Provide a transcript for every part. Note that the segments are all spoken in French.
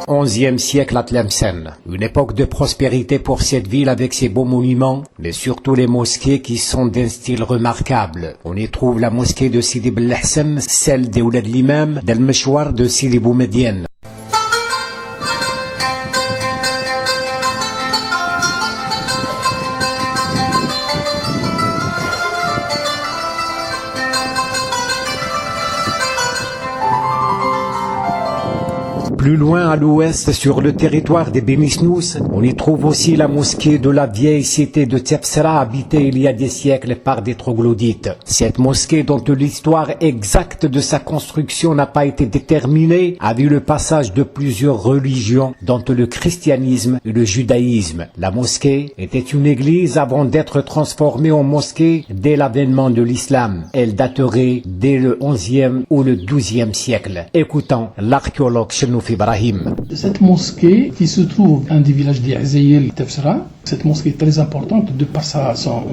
XIe siècle à Tlemcen. Une époque de prospérité pour cette ville avec ses beaux monuments, mais surtout les mosquées qui sont d'un style remarquable. On y trouve la mosquée de Sidi Bel Hassan, celle des Oulad l'Imam, del Meshwar de Sidi Boumedienne. Plus loin à l'ouest, sur le territoire des Bénisnous, on y trouve aussi la mosquée de la vieille cité de Tefsra, habitée il y a des siècles par des troglodytes. Cette mosquée, dont l'histoire exacte de sa construction n'a pas été déterminée, a vu le passage de plusieurs religions, dont le christianisme et le judaïsme. La mosquée était une église avant d'être transformée en mosquée dès l'avènement de l'islam. Elle daterait dès le XIe ou le XIIe siècle. Écoutons l'archéologue Chenouf Ibrahim. Cette mosquée qui se trouve dans des villages d'Azayel et Tefsra, cette mosquée est très importante de par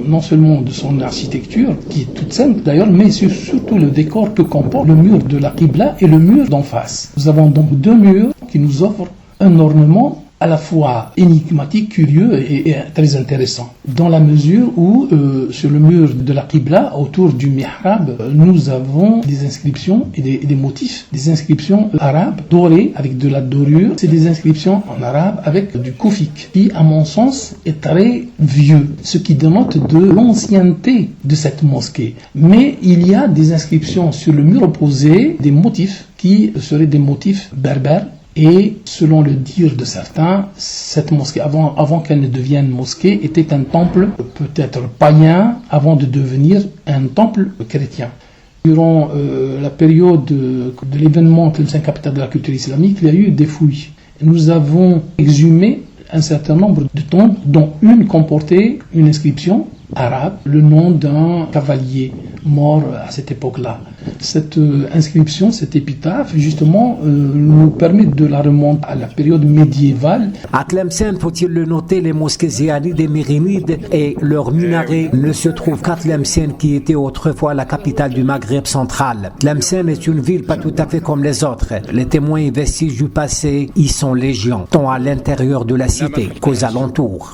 non seulement de son architecture, qui est toute simple d'ailleurs, mais surtout le décor que comporte le mur de la Qibla et le mur d'en face. Nous avons donc deux murs qui nous offrent un ornement à la fois énigmatique, curieux et très intéressant. Dans la mesure où, sur le mur de la Qibla, autour du mihrab, nous avons des inscriptions et des motifs, des inscriptions arabes dorées avec de la dorure. C'est des inscriptions en arabe avec du koufik, qui, à mon sens, est très vieux, ce qui dénote de l'ancienneté de cette mosquée. Mais il y a des inscriptions sur le mur opposé, des motifs qui seraient des motifs berbères. Et selon le dire de certains, cette mosquée, avant qu'elle ne devienne mosquée, était un temple peut-être païen avant de devenir un temple chrétien. Durant la période de l'événement Tlemcen, capitale de la culture islamique, il y a eu des fouilles. Nous avons exhumé un certain nombre de tombes, dont une comportait une inscription arabe, le nom d'un cavalier mort à cette époque-là. Cette inscription, cette épitaphe, justement, nous permet de la remonter à la période médiévale. À Tlemcen, faut-il le noter, les mosquées zéanides et mérinides et leurs minarets ne se trouvent qu'à Tlemcen, qui était autrefois la capitale du Maghreb central. Tlemcen est une ville pas tout à fait comme les autres. Les témoins et vestiges du passé y sont légion, tant à l'intérieur de la cité qu'aux alentours.